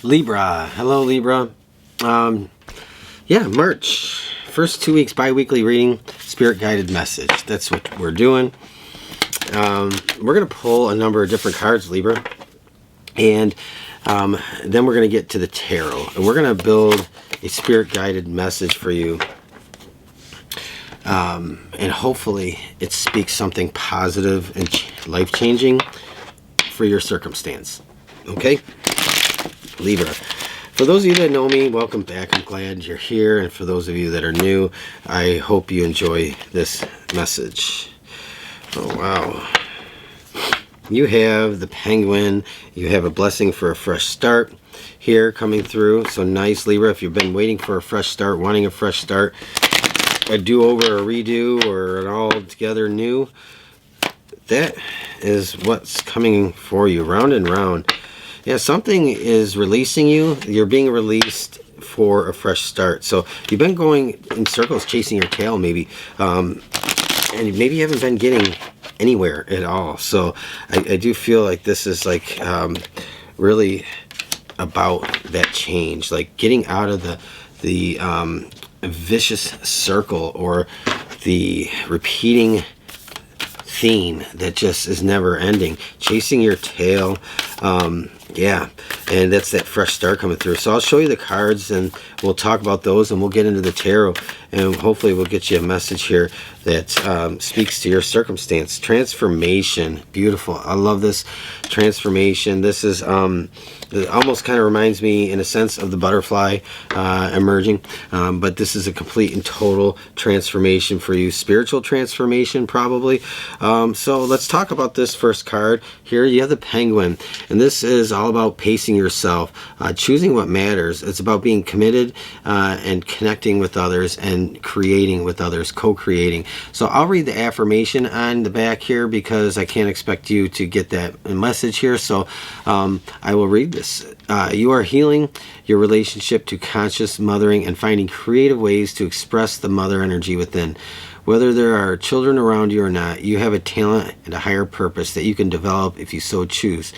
Libra. Hello, Libra. Yeah, March. First 2 weeks bi-weekly reading, spirit guided message. That's what we're doing. We're going to pull a number of different cards, Libra. And then we're going to get to the tarot. And we're going to build a spirit guided message for you. And hopefully it speaks something positive and life-changing for your circumstance. Okay? Libra. For those of you that know me, welcome back. I'm glad you're here. And for those of you that are new, I hope you enjoy this message. Oh, wow. You have the Penguin. You have a blessing for a fresh start here coming through. So nice, Libra. If you've been waiting for a fresh start, wanting a fresh start, a do-over, a redo, or an all-together new, that is what's coming for you, round and round. Yeah, something is releasing you. You're being released for a fresh start. So you've been going in circles, chasing your tail, maybe, and maybe you haven't been getting anywhere at all. So I do feel like this is like really about that change, like getting out of the vicious circle or the repeating theme that just is never ending, chasing your tail. Yeah, and that's that fresh start coming through. So I'll show you the cards and we'll talk about those, and we'll get into the tarot, and hopefully we'll get you a message here that speaks to your circumstance. Transformation. Beautiful. I love this transformation. This is it almost kind of reminds me in a sense of the butterfly emerging, but this is a complete and total transformation for you. Spiritual transformation, probably. So let's talk about this first card. Here you have the Penguin, and this is all about pacing yourself, choosing what matters. It's about being committed and connecting with others and creating with others, co-creating. So I'll read the affirmation on the back here because I can't expect you to get that message here. So I will read this. You are healing your relationship to conscious mothering and finding creative ways to express the mother energy within. Whether there are children around you or not, you have a talent and a higher purpose that you can develop if you so choose.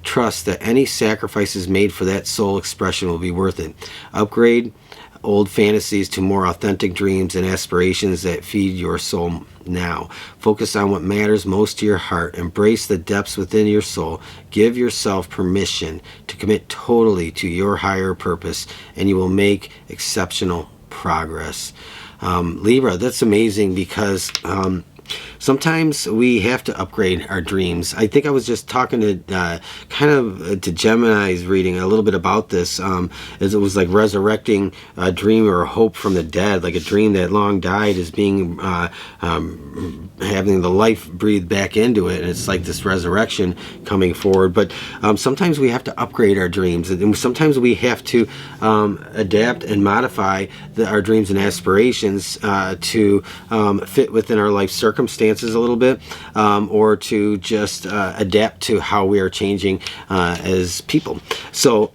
Trust that any sacrifices made for that soul expression will be worth it. Upgrade old fantasies to more authentic dreams and aspirations that feed your soul now. Focus on what matters most to your heart. Embrace the depths within your soul. Give yourself permission to commit totally to your higher purpose, and you will make exceptional progress. Libra, that's amazing because sometimes we have to upgrade our dreams. I think I was just talking to to Gemini's reading a little bit about this, as it was like resurrecting a dream or a hope from the dead, like a dream that long died is being having the life breathed back into it, and it's like this resurrection coming forward. But sometimes we have to upgrade our dreams, and sometimes we have to adapt and modify our dreams and aspirations to fit within our life circumstances a little bit, or to just adapt to how we are changing as people. So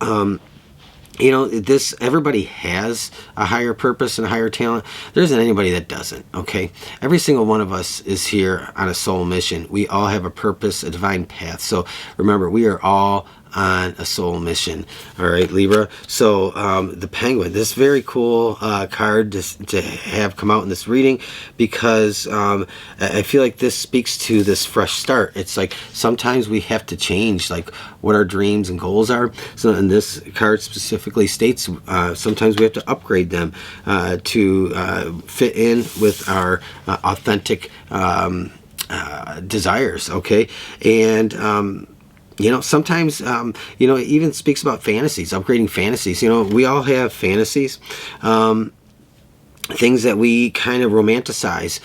you know, this, everybody has a higher purpose and a higher talent. There isn't anybody that doesn't, okay? Every single one of us is here on a soul mission. We all have a purpose, a divine path. So remember, we are all on a soul mission. All right, Libra. So the Penguin, this very cool card to have come out in this reading, because I feel like this speaks to this fresh start. It's like sometimes we have to change like what our dreams and goals are. So, and this card specifically states sometimes we have to upgrade them to fit in with our authentic desires. Okay, and you know, sometimes, you know, it even speaks about fantasies, upgrading fantasies. You know, we all have fantasies, things that we kind of romanticize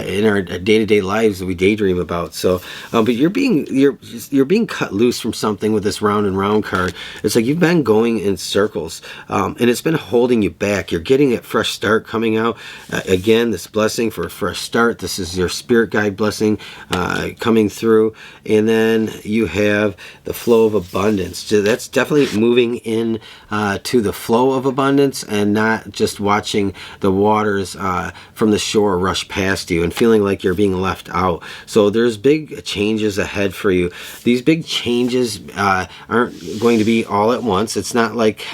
in our day-to-day lives that we daydream about. So, but you're being cut loose from something with this round and round card. It's like you've been going in circles, and it's been holding you back. You're getting a fresh start coming out. Again, this blessing for a fresh start. This is your spirit guide blessing coming through. And then you have the flow of abundance. So that's definitely moving in to the flow of abundance and not just watching the waters from the shore rush past you and feeling like you're being left out. So there's big changes ahead for you. These big changes aren't going to be all at once. It's not like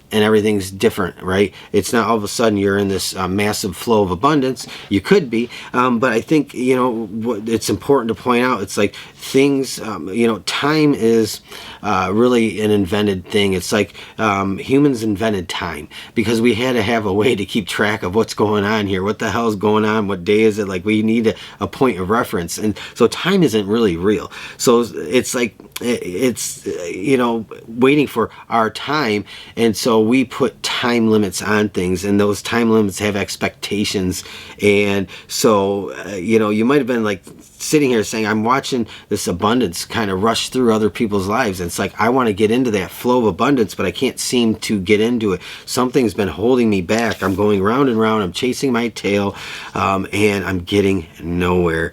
and everything's different, right? It's not all of a sudden you're in this massive flow of abundance. You could be, but I think, you know, it's important to point out, it's like things, you know, time is really an invented thing. It's like humans invented time because we had to have a way to keep track of what's going on here. What the hell's going on? What day is it? Like, we need a point of reference. And so time isn't really real. So it's like, it's, you know, waiting for our time. And so we put time limits on things, and those time limits have expectations. And so, you know, you might have been like sitting here saying, I'm watching this abundance kind of rush through other people's lives. And it's like, I want to get into that flow of abundance, but I can't seem to get into it. Something's been holding me back. I'm going round and round. I'm chasing my tail, and I'm getting nowhere.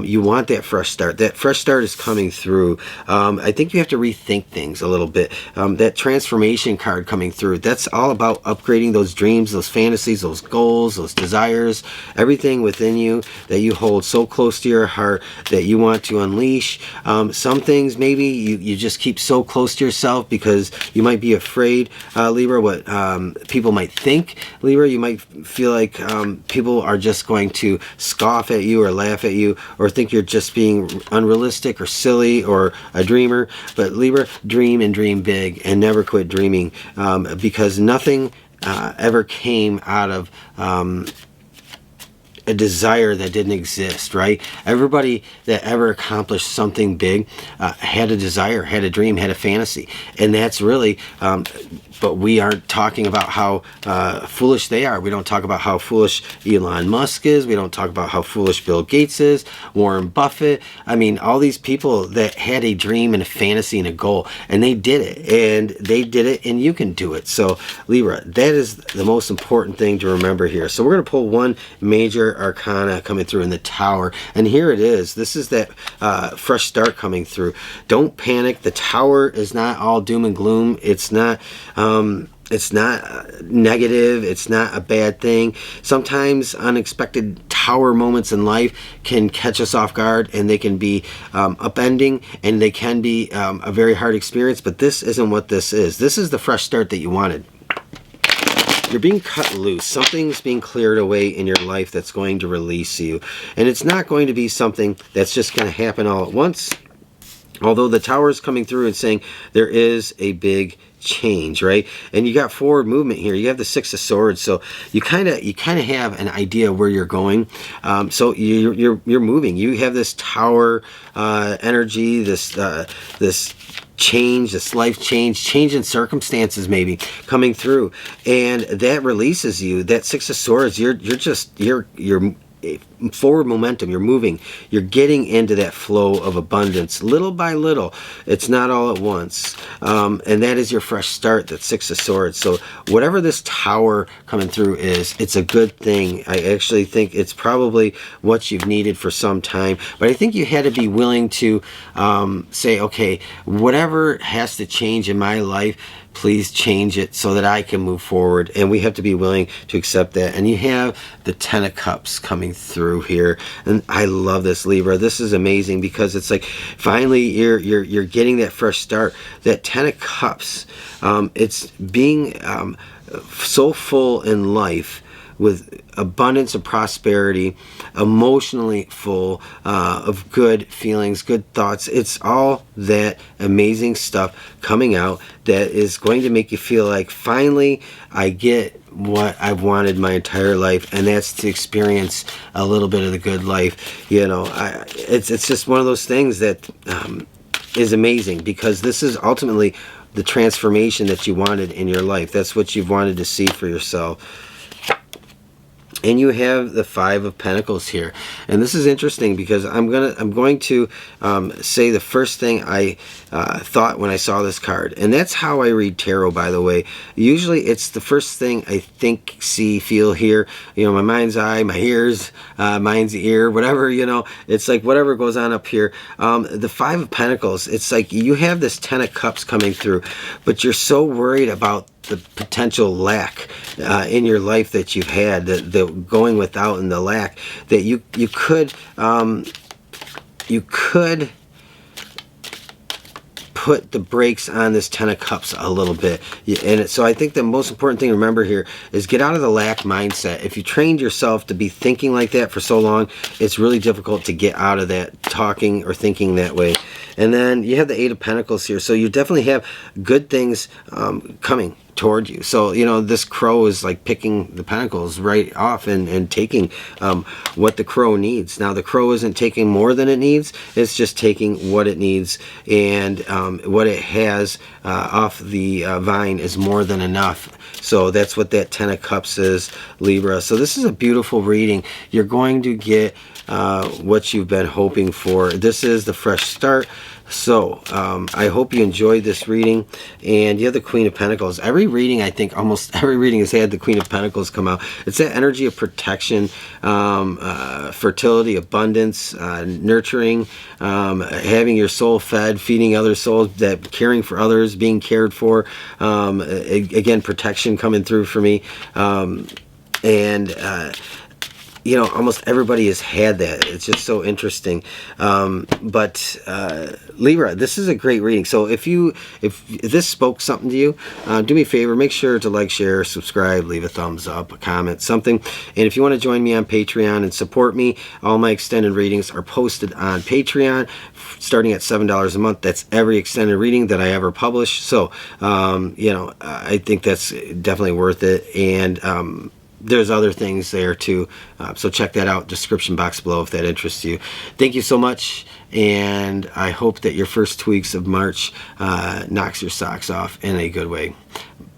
You want that fresh start. That fresh start is coming through. I think you have to rethink things a little bit. That transformation card coming through, that's all about upgrading those dreams, those fantasies, those goals, those desires, everything within you that you hold so close to your heart that you want to unleash. Some things maybe you just keep so close to yourself because you might be afraid, Libra, what people might think. Libra, you might feel like people are just going to scoff at you or laugh at you or think you're just being unrealistic or silly or a dreamer. But Libra, dream and dream big and never quit dreaming, because nothing ever came out of a desire that didn't exist, right? Everybody that ever accomplished something big had a desire, had a dream, had a fantasy. And that's really, but we aren't talking about how foolish they are. We don't talk about how foolish Elon Musk is. We don't talk about how foolish Bill Gates is, Warren Buffett. I mean, all these people that had a dream and a fantasy and a goal, and they did it, and you can do it. So Libra, that is the most important thing to remember here. So we're going to pull one major arcana coming through in the Tower, and here it is. This is that fresh start coming through. Don't panic. The Tower is not all doom and gloom. It's not negative. It's not a bad thing. Sometimes unexpected Tower moments in life can catch us off guard, and they can be upending, and they can be a very hard experience, but this isn't what this is. This is the fresh start that you wanted. You're being cut loose. Something's being cleared away in your life that's going to release you. And it's not going to be something that's just going to happen all at once. Although the Tower is coming through and saying there is a big change, right? And you got forward movement here. You have the Six of Swords, so you kind of have an idea where you're going. So you're moving. You have this Tower energy, this change, this life change in circumstances maybe coming through, and that releases you. That Six of Swords, you're forward momentum. You're moving. You're getting into that flow of abundance little by little. It's not all at once, and that is your fresh start. That Six of Swords. So whatever this Tower coming through is, it's a good thing. I actually think it's probably what you've needed for some time, but I think you had to be willing to say, okay, whatever has to change in my life, please change it so that I can move forward. And we have to be willing to accept that. And you have the Ten of Cups coming through here, and I love this, Libra. This is amazing because it's like finally you're getting that fresh start. That Ten of Cups, it's being so full in life with abundance of prosperity, emotionally full of good feelings, good thoughts. It's all that amazing stuff coming out that is going to make you feel like finally I get what I've wanted my entire life, and that's to experience a little bit of the good life. You know, it's just one of those things that is amazing, because this is ultimately the transformation that you wanted in your life. That's what you've wanted to see for yourself. And you have the Five of Pentacles here, and this is interesting because I'm going to say the first thing I thought when I saw this card, and that's how I read tarot, by the way. Usually, it's the first thing I think, see, feel, hear. You know, my mind's eye, my ears, mind's ear, whatever. You know, it's like whatever goes on up here. The Five of Pentacles. It's like you have this Ten of Cups coming through, but you're so worried about the potential lack in your life that you've had, the going without and the lack, that you could put the brakes on this Ten of Cups a little bit. And so I think the most important thing to remember here is get out of the lack mindset. If you trained yourself to be thinking like that for so long, it's really difficult to get out of that talking or thinking that way. And then you have the Eight of Pentacles here. So you definitely have good things coming toward you. So, you know, this crow is like picking the pentacles right off and taking what the crow needs. Now, the crow isn't taking more than it needs. It's just taking what it needs, and what it has off the vine is more than enough. So that's what that Ten of Cups is, Libra. So this is a beautiful reading. You're going to get what you've been hoping for. This is the fresh start. So I hope you enjoyed this reading. And you have the Queen of Pentacles. Every reading, I think almost every reading has had the Queen of Pentacles come out. It's that energy of protection, fertility, abundance, nurturing, having your soul fed, feeding other souls, that caring for others, being cared for. Again, protection coming through for me. You know, almost everybody has had that. It's just so interesting. But Libra, this is a great reading. So if this spoke something to you, do me a favor, make sure to like, share, subscribe, leave a thumbs up, a comment, something. And if you want to join me on Patreon and support me, all my extended readings are posted on Patreon, starting at $7 a month. That's every extended reading that I ever publish. So, you know, I think that's definitely worth it. And there's other things there too, so check that out, description box below if that interests you. Thank you so much, and I hope that your first 2 weeks of March knocks your socks off in a good way.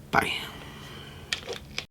Bye.